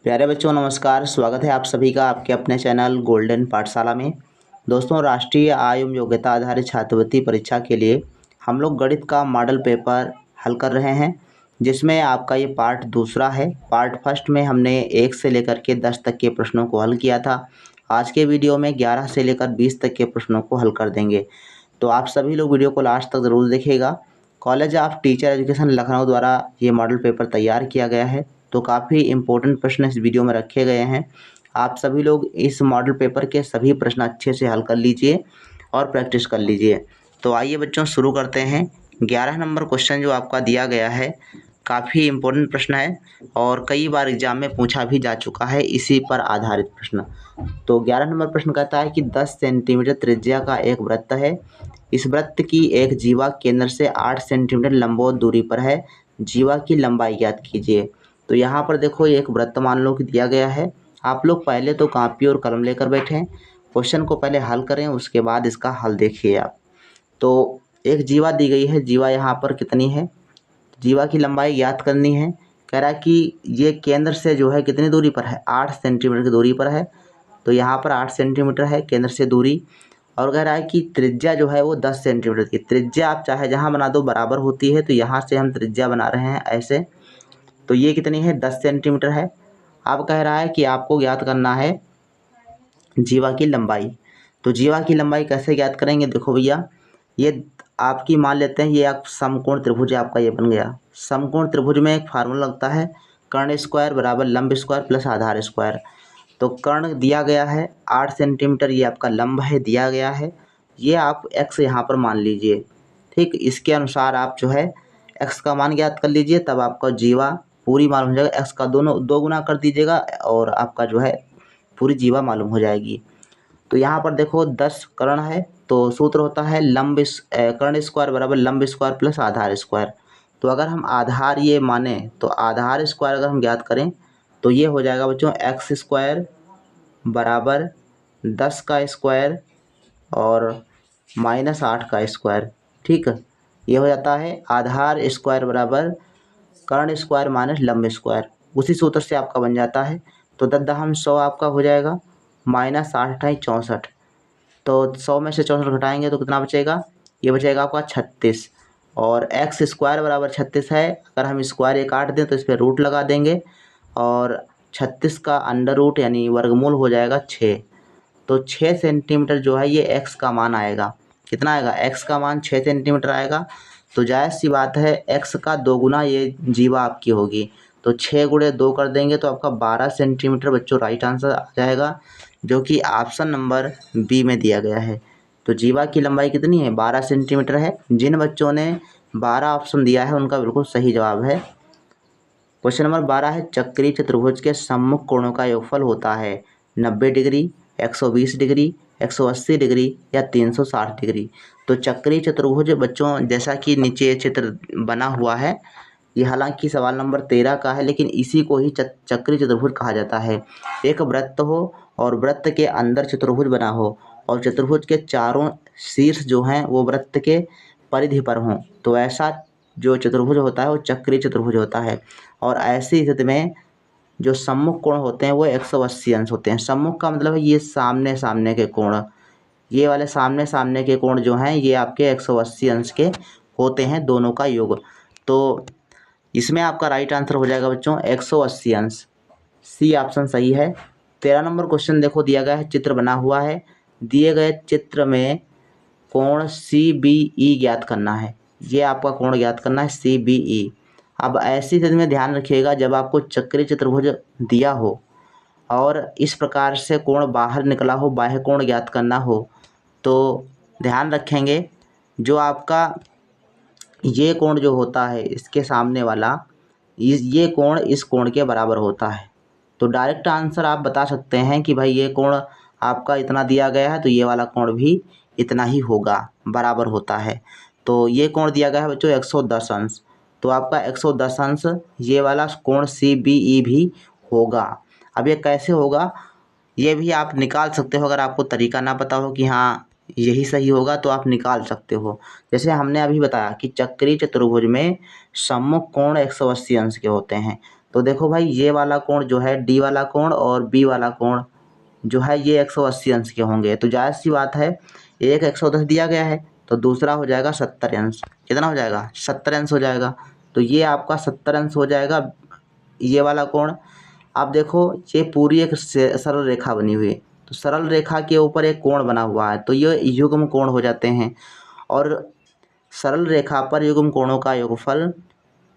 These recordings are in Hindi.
प्यारे बच्चों नमस्कार। स्वागत है आप सभी का आपके अपने चैनल गोल्डन पाठशाला में। दोस्तों, राष्ट्रीय आय एवं योग्यता आधारित छात्रवृत्ति परीक्षा के लिए हम लोग गणित का मॉडल पेपर हल कर रहे हैं, जिसमें आपका ये पार्ट दूसरा है। पार्ट फर्स्ट में हमने 1 से लेकर के 10 तक के प्रश्नों को हल किया था। आज के वीडियो में 11 से लेकर 20 तक के प्रश्नों को हल कर देंगे, तो आप सभी लोग वीडियो को लास्ट तक ज़रूर देखिएगा। College of teacher education Lucknow द्वारा ये मॉडल पेपर तैयार किया गया है, तो काफ़ी इम्पोर्टेंट प्रश्न इस वीडियो में रखे गए हैं। आप सभी लोग इस मॉडल पेपर के सभी प्रश्न अच्छे से हल कर लीजिए और प्रैक्टिस कर लीजिए। तो आइए बच्चों शुरू करते हैं। 11 नंबर क्वेश्चन जो आपका दिया गया है काफ़ी इम्पोर्टेंट प्रश्न है और कई बार एग्जाम में पूछा भी जा चुका है इसी पर आधारित प्रश्न। तो 11 नंबर प्रश्न कहता है कि 10 सेंटीमीटर त्रिज्या का एक वृत्त है। इस वृत्त की एक जीवा केंद्र से 8 सेंटीमीटर लंबवत दूरी पर है। जीवा की लंबाई ज्ञात कीजिए। तो यहाँ पर देखो, एक वृत्त मान लो कि दिया गया है। आप लोग पहले तो कॉपी और कलम लेकर बैठें, क्वेश्चन को पहले हल करें, उसके बाद इसका हल देखिए आप। तो एक जीवा दी गई है। जीवा यहाँ पर कितनी है, जीवा की लंबाई ज्ञात करनी है। कह रहा है कि ये केंद्र से जो है कितनी दूरी पर है, 8 सेंटीमीटर की दूरी पर है। तो यहाँ पर 8 सेंटीमीटर है केंद्र से दूरी, और कह रहा है कि त्रिज्या जो है वो 10 सेंटीमीटर की। त्रिज्या आप चाहे जहाँ बना दो बराबर होती है, तो यहाँ से हम त्रिज्या बना रहे हैं ऐसे। तो ये कितनी है, 10 सेंटीमीटर है। अब कह रहा है कि आपको ज्ञात करना है जीवा की लंबाई। तो जीवा की लंबाई कैसे ज्ञात करेंगे, देखो भैया, ये आपकी मान लेते हैं, ये आप समकोण त्रिभुज आपका ये बन गया। समकोण त्रिभुज में एक फार्मूला लगता है, कर्ण स्क्वायर बराबर लंब स्क्वायर प्लस आधार स्क्वायर। तो कर्ण दिया गया है 8 सेंटीमीटर, ये आपका लंब है दिया गया है। ये आप x यहाँ पर मान लीजिए, ठीक। इसके अनुसार आप जो है x का मान ज्ञात कर लीजिए, तब आपका जीवा पूरी मालूम हो जाएगा। x का दो गुना कर दीजिएगा और आपका जो है पूरी जीवा मालूम हो जाएगी। तो यहाँ पर देखो 10 कर्ण है, तो सूत्र होता है कर्ण स्क्वायर बराबर लंब स्क्वायर प्लस आधार स्क्वायर। तो अगर हम आधार ये माने, तो आधार स्क्वायर अगर हम ज्ञात करें तो ये हो जाएगा बच्चों x स्क्वायर बराबर 10 का स्क्वायर और -8 का स्क्वायर, ठीक। ये हो जाता है आधार स्क्वायर बराबर कर्ण स्क्वायर माइनस लंब स्क्वायर। उसी सूत्र से आपका बन जाता है। तो 10 आपका हो जाएगा, -8 × 64। तो 100 में से 64 घटाएंगे तो कितना बचेगा, ये बचेगा आपका 36। और x स्क्वायर बराबर 36 है। अगर हम स्क्वायर ये काट दें तो इस पर रूट लगा देंगे, और 36 का अंडर रूट यानी वर्गमूल हो जाएगा 6। तो 6 सेंटीमीटर जो है ये x का मान आएगा। कितना आएगा, x का मान 6 सेंटीमीटर आएगा। तो जायज़ सी बात है, x का 2 गुना ये जीवा आपकी होगी। तो 6 × 2 कर देंगे तो आपका 12 सेंटीमीटर बच्चों राइट आंसर आ जाएगा, जो कि ऑप्शन नंबर बी में दिया गया है। तो जीवा की लंबाई कितनी है, 12 सेंटीमीटर है। जिन बच्चों ने 12 ऑप्शन दिया है उनका बिल्कुल सही जवाब है। क्वेश्चन नंबर 12 है, चक्रीय चतुर्भुज के सम्मुख कोणों का योगफल होता है 90 डिग्री, 120 डिग्री, 180 डिग्री या 360 डिग्री। तो चक्रीय चतुर्भुज बच्चों, जैसा कि नीचे चित्र बना हुआ है, ये हालांकि सवाल नंबर 13 का है, लेकिन इसी को ही चक्रीय चतुर्भुज कहा जाता है। एक वृत्त हो और वृत्त के अंदर चतुर्भुज बना हो, और चतुर्भुज के चारों शीर्ष जो हैं वो वृत्त के परिधि पर हों, तो ऐसा जो चतुर्भुज होता है वो चक्रीय चतुर्भुज होता है। और ऐसी स्थिति में जो सम्मुख कोण होते हैं वो 180 अंश होते हैं। सम्मुख का मतलब है ये सामने सामने के कोण, ये वाले सामने सामने के कोण जो हैं ये आपके 180 अंश के होते हैं, दोनों का योग। तो इसमें आपका राइट आंसर हो जाएगा बच्चों 180 अंश, सी ऑप्शन सही है। 13 नंबर क्वेश्चन देखो, दिया गया है, चित्र बना हुआ है। दिए गए चित्र में कोण CBE ज्ञात करना है। ये आपका कोण ज्ञात करना है CBE। अब ऐसी स्थिति में ध्यान रखिएगा, जब आपको चक्रीय चतुर्भुज दिया हो और इस प्रकार से कोण बाहर निकला हो, बाह्य कोण ज्ञात करना हो, तो ध्यान रखेंगे जो आपका ये कोण जो होता है इसके सामने वाला, ये कोण इस कोण के बराबर होता है। तो डायरेक्ट आंसर आप बता सकते हैं कि भाई ये कोण आपका इतना दिया गया है तो ये वाला कोण भी इतना ही होगा, बराबर होता है। तो ये कोण दिया गया है बच्चों 110 अंश, तो आपका 110 अंश ये वाला कोण CBE भी होगा। अब ये कैसे होगा ये भी आप निकाल सकते हो। अगर आपको तरीका ना पता हो कि हाँ यही सही होगा तो आप निकाल सकते हो। जैसे हमने अभी बताया कि चक्रीय चतुर्भुज में सम्मुख कोण 180 अंश के होते हैं, तो देखो भाई ये वाला कोण जो है डी वाला कोण और बी वाला कोण जो है ये 180 अंश के होंगे। तो जाहिर सी बात है एक 110 दिया गया है तो दूसरा हो जाएगा 70 अंश। कितना हो जाएगा? 70 अंश हो जाएगा। तो ये आपका 70 अंश हो जाएगा ये वाला कोण। अब देखो ये पूरी एक सरल रेखा बनी हुई है, तो सरल रेखा के ऊपर एक कोण बना हुआ है तो ये युग्म कोण हो जाते हैं। और सरल रेखा पर युग्म कोणों का योगफल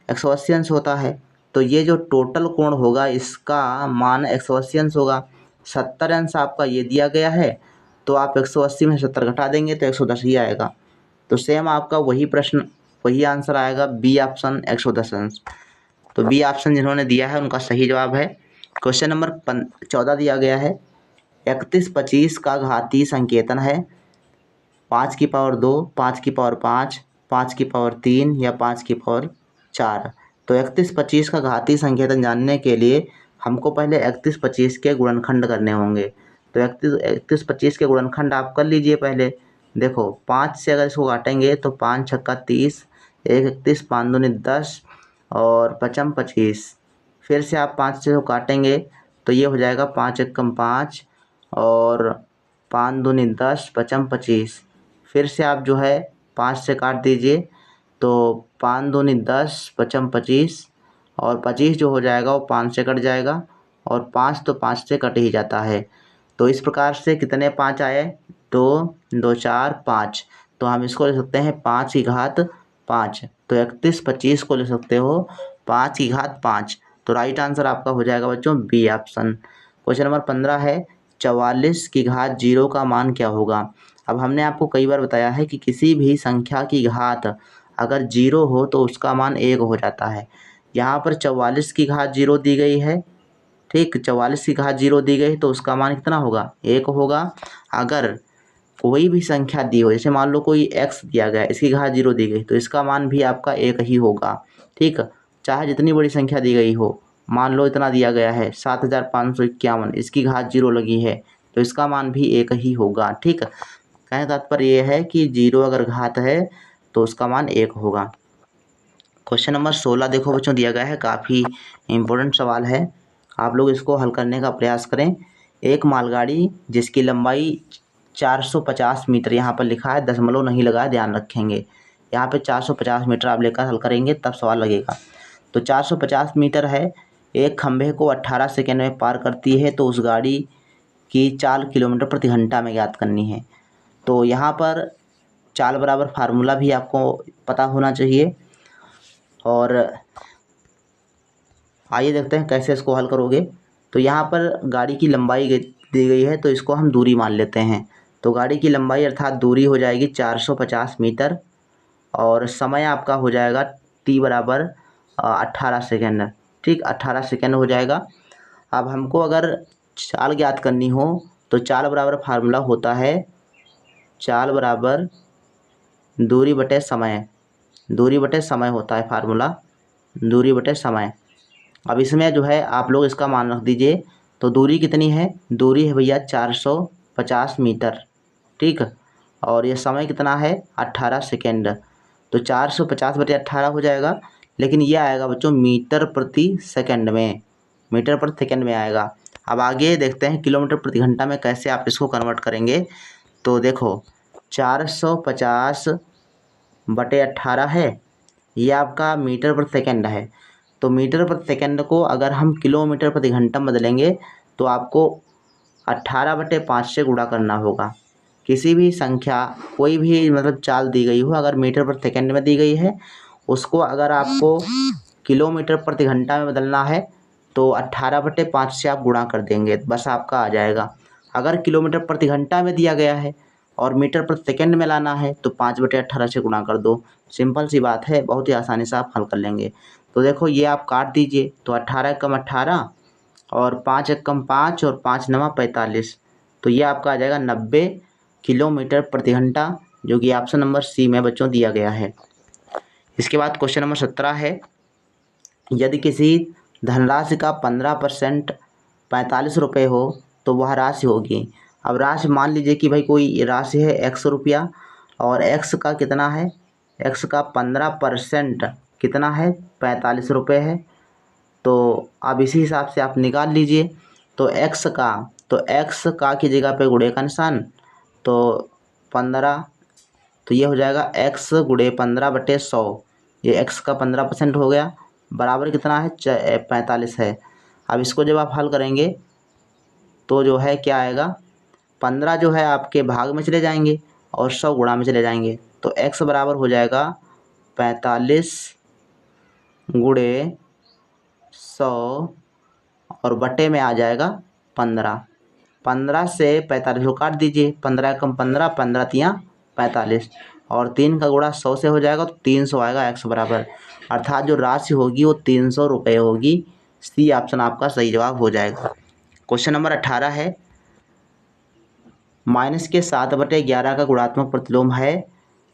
180 अंश होता है। तो ये जो टोटल कोण होगा इसका मान 180 अंश होगा। 70 अंश आपका ये दिया गया है तो आप 180 में 70 घटा देंगे तो 110 ही आएगा। तो सेम आपका वही प्रश्न वही आंसर आएगा, बी ऑप्शन 110 अंश। तो बी ऑप्शन जिन्होंने दिया है उनका सही जवाब है। क्वेश्चन नंबर 14 दिया गया है 3125 का घातीय संकेतन है 5 की पावर 2, 5 की पावर 5, 5 की पावर 3 या 5 की पावर 4। तो 3125 का घातीय संकेतन जानने के लिए हमको पहले 3125 के गुणनखंड करने होंगे। तो 3125 के गुणनखंड आप कर लीजिए पहले। देखो 5 से अगर इसको काटेंगे तो 5 छक्का 30, 1 31, 5 दूनी 10 और 5 25। फिर से आप 5 से काटेंगे तो ये हो जाएगा 5 एकम 5 और 5 दूनी 10, 5 25। फिर से आप जो है 5 से काट दीजिए तो 5 दूनी 10, 5 25 और 25 जो हो जाएगा वो 5 से कट जाएगा और 5 तो 5 से कट ही जाता है। तो इस प्रकार से कितने 5 आए? 2 2 4 5। तो हम इसको ले सकते हैं 5 की घात 5। तो 3125 को ले सकते हो 5 की घात 5। तो राइट आंसर आपका हो जाएगा बच्चों बी ऑप्शन। क्वेश्चन नंबर 15 है 44 की घात 0 का मान क्या होगा? अब हमने आपको कई बार बताया है कि किसी भी संख्या की घात अगर 0 हो तो उसका मान 1 हो जाता है। यहाँ पर 44 की घात 0 दी गई है, ठीक, 44 की घात 0 दी गई तो उसका मान कितना होगा? 1 होगा। अगर कोई भी संख्या दी हो, जैसे मान लो कोई x दिया गया, इसकी घात 0 दी गई तो इसका मान भी आपका 1 ही होगा, ठीक। चाहे जितनी बड़ी संख्या दी गई हो, मान लो इतना दिया गया है 7551, इसकी घात 0 लगी है तो इसका मान भी 1 ही होगा, ठीक। कहने का तात्पर्य ये है कि 0 अगर घात है तो उसका मान 1 होगा। क्वेश्चन नंबर 16 देखो बच्चों दिया गया है, काफ़ी इम्पोर्टेंट सवाल है, आप लोग इसको हल करने का प्रयास करें। एक मालगाड़ी जिसकी लंबाई 450 मीटर, यहाँ पर लिखा है दशमलव नहीं लगा है, ध्यान रखेंगे। यहाँ पे 450 मीटर आप लेकर हल करेंगे तब सवाल लगेगा। तो 450 मीटर है, एक खंभे को 18 सेकेंड में पार करती है तो उस गाड़ी की चाल किलोमीटर प्रति घंटा में ज्ञात करनी है। तो यहाँ पर चाल बराबर फार्मूला भी आपको पता होना चाहिए। और आइए देखते हैं कैसे इसको हल करोगे। तो यहाँ पर गाड़ी की लंबाई दी गई है तो इसको हम दूरी मान लेते हैं। तो गाड़ी की लंबाई अर्थात दूरी हो जाएगी 450 मीटर और समय आपका हो जाएगा t बराबर 18 सेकेंड, ठीक, 18 सेकेंड हो जाएगा। अब हमको अगर चाल ज्ञात करनी हो तो चाल बराबर फार्मूला होता है चाल बराबर दूरी बटे समय, दूरी बटे समय होता है फार्मूला, दूरी बटे समय। अब इसमें जो है आप लोग इसका मान रख दीजिए। तो दूरी कितनी है? दूरी है भैया 450 मीटर, ठीक, और ये समय कितना है? 18 सेकेंड। तो 450 बटे 18 हो जाएगा, लेकिन ये आएगा बच्चों मीटर प्रति सेकेंड में, मीटर प्रति सेकेंड में आएगा। अब आगे देखते हैं किलोमीटर प्रति घंटा में कैसे आप इसको कन्वर्ट करेंगे। तो देखो 450 बटे 18 है, ये आपका मीटर प्रति सेकेंड है। तो मीटर प्रति सेकेंड को अगर हम किलोमीटर प्रति घंटा में बदलेंगे तो आपको 18 बटे 5 से गुणा करना होगा। किसी भी संख्या कोई भी मतलब चाल दी गई हो, अगर मीटर प्रति सेकेंड में दी गई है उसको अगर आपको किलोमीटर प्रति घंटा में बदलना है तो 18 बटे 5 से आप गुणा कर देंगे, बस आपका आ जाएगा। अगर किलोमीटर प्रति घंटा में दिया गया है और मीटर प्रति सेकेंड में लाना है तो 5 बटे 18 से गुणा कर दो। सिंपल सी बात है, बहुत ही आसानी से आप हल कर लेंगे। तो देखो ये आप काट दीजिए तो 18 एकम 18 और 5 एकम 5 और 5 नवा 45। तो ये आपका आ जाएगा 90 किलोमीटर प्रति घंटा, जो कि ऑप्शन नंबर सी में बच्चों दिया गया है। इसके बाद क्वेश्चन नंबर 17 है, यदि किसी धनराशि का 15% 45 रुपये हो तो वह राशि होगी। अब राशि मान लीजिए कि भाई कोई राशि है 100 रुपया और x का कितना है, x का 15% कितना है, 45 रुपये है। तो अब इसी हिसाब से आप निकाल लीजिए। तो x का की जगह पे गुणे का निशान, तो 15, तो ये हो जाएगा x गुणे 15/100। ये x का 15% हो गया, बराबर कितना है 45 है। अब इसको जब आप हल करेंगे तो जो है क्या आएगा, 15 जो है आपके भाग में चले जाएंगे और 100 गुणा में चले जाएंगे। तो x बराबर हो जाएगा 45 गुणे 100 और बटे में आ जाएगा 15। 15 से 45 को काट दीजिए, 15 कम 15, 15 तियाँ 45 और 3 का गुणा 100 से हो जाएगा तो 300 आएगा x बराबर, अर्थात जो राशि होगी वो 300 रुपये होगी। सी ऑप्शन आपका सही जवाब हो जाएगा। क्वेश्चन नंबर 18 है, -7/11 का गुणात्मक प्रतिलोम है।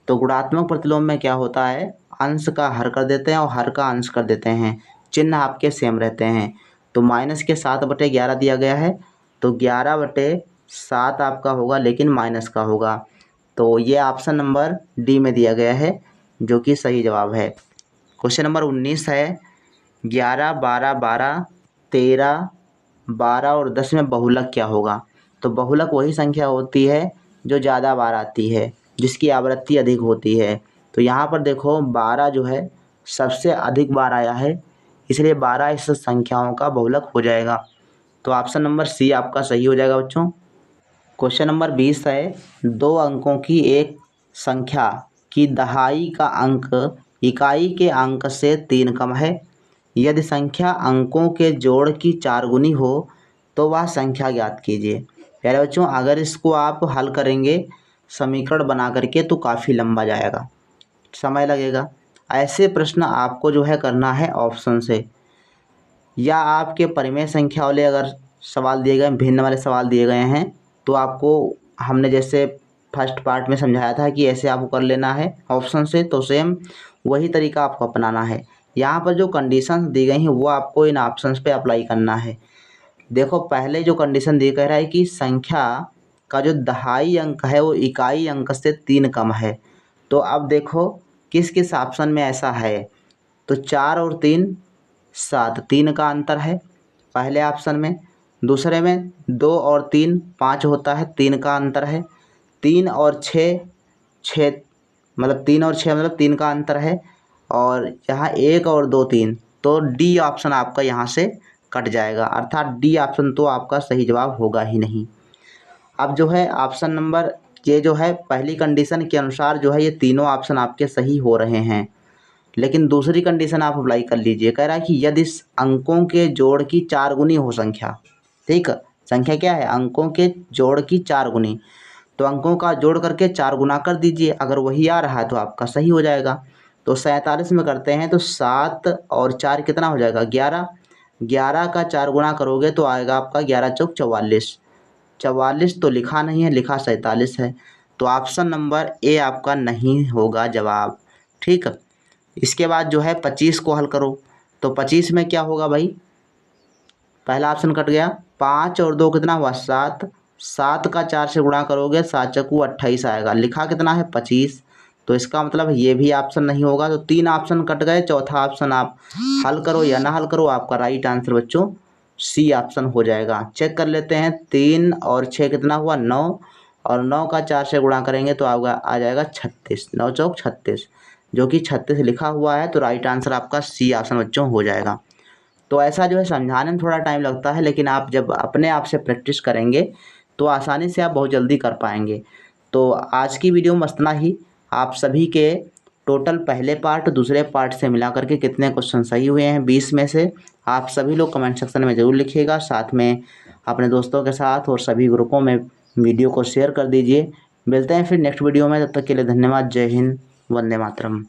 तो गुणात्मक प्रतिलोम में क्या होता है, अंश का हर कर देते हैं और हर का अंश कर देते हैं, चिन्ह आपके सेम रहते हैं। तो -7/11 दिया गया है, तो 11/7 आपका होगा, लेकिन माइनस का होगा। तो ये ऑप्शन नंबर डी में दिया गया है, जो कि सही जवाब है। क्वेश्चन नंबर 19 है, 11, 12, 12, 13, 12 और 10 में बहुलक क्या होगा। तो बहुलक वही संख्या होती है जो ज़्यादा बार आती है, जिसकी आवृत्ति अधिक होती है। तो यहाँ पर देखो 12 जो है सबसे अधिक बार आया है, इसलिए 12 इस संख्याओं का बहुलक हो जाएगा। तो ऑप्शन नंबर सी आपका सही हो जाएगा बच्चों। क्वेश्चन नंबर 20 है, 2 अंकों की एक संख्या की दहाई का अंक इकाई के अंक से 3 कम है। यदि संख्या अंकों के जोड़ की 4 गुनी हो तो वह संख्या ज्ञात कीजिए। प्यारे बच्चों, अगर इसको आप हल करेंगे समीकरण बना करके तो काफ़ी लंबा जाएगा, समय लगेगा। ऐसे प्रश्न आपको जो है करना है ऑप्शन से, या आपके परिमेय संख्या वाले अगर सवाल दिए गए, भिन्न वाले सवाल दिए गए हैं, तो आपको हमने जैसे फर्स्ट पार्ट में समझाया था कि ऐसे आपको कर लेना है ऑप्शन से, तो सेम वही तरीका आपको अपनाना है। यहाँ पर जो कंडीशंस दी गई हैं वो आपको इन ऑप्शंस पे अप्लाई करना है। देखो पहले जो कंडीशन दी कह रहा है कि संख्या का जो दहाई अंक है वो इकाई अंक से 3 कम है। तो अब देखो किस किस ऑप्शन में ऐसा है, तो 4 और 3 7, 3 का अंतर है पहले ऑप्शन में। दूसरे में 2 और 3 5 होता है, 3 का अंतर है। 3 और 6 6 मतलब 3 और 6 मतलब 3 का अंतर है। और यहाँ 1 और 2 3, तो डी ऑप्शन आपका यहाँ से कट जाएगा, अर्थात डी ऑप्शन तो आपका सही जवाब होगा ही नहीं। अब जो है ऑप्शन नंबर ये जो है पहली कंडीशन के अनुसार जो है ये तीनों ऑप्शन आपके सही हो रहे हैं, लेकिन दूसरी कंडीशन आप अप्लाई कर लीजिए। कह रहा है कि यदि इस अंकों के जोड़ की 4 गुनी हो संख्या, ठीक, संख्या क्या है, अंकों के जोड़ की 4 गुनी, तो अंकों का जोड़ करके 4 गुना कर दीजिए, अगर वही आ रहा है तो आपका सही हो जाएगा। तो 47 में करते हैं तो 7 और 4 कितना हो जाएगा 11, 11 का 4 गुना करोगे तो आएगा आपका 11 चौक 44, 44 तो लिखा नहीं है, लिखा 47 है। तो ऑप्शन नंबर ए आपका नहीं होगा जवाब, ठीक। इसके बाद जो है 25 को हल करो, तो 25 में क्या होगा भाई, पहला ऑप्शन कट गया, 5 और 2 कितना हुआ 7, 7 का 4 से गुणा करोगे 7 चौकू 28 आएगा, लिखा कितना है 25, तो इसका मतलब ये भी ऑप्शन नहीं होगा। तो 3 ऑप्शन कट गए, चौथा ऑप्शन आप हल करो या ना हल करो, आपका राइट आंसर बच्चों सी ऑप्शन हो जाएगा। चेक कर लेते हैं, 3 और 6 कितना हुआ 9, और 9 का 4 से गुणा करेंगे तो आ जाएगा 36, 9 चौक 36, जो कि 36 लिखा हुआ है। तो राइट आंसर आपका सी ऑप्शन बच्चों हो जाएगा। तो ऐसा जो है समझाने में थोड़ा टाइम लगता है, लेकिन आप जब अपने आप से प्रैक्टिस करेंगे तो आसानी से आप बहुत जल्दी कर पाएंगे। तो आज की वीडियो में इतना ही। आप सभी के टोटल पहले पार्ट दूसरे पार्ट से मिला करके कितने क्वेश्चन सही हुए हैं 20 में से, आप सभी लोग कमेंट सेक्शन में ज़रूर लिखिएगा। साथ में अपने दोस्तों के साथ और सभी ग्रुपों में वीडियो को शेयर कर दीजिए। मिलते हैं फिर नेक्स्ट वीडियो में, तब तक के लिए धन्यवाद। जय हिंद, वंदे मातरम।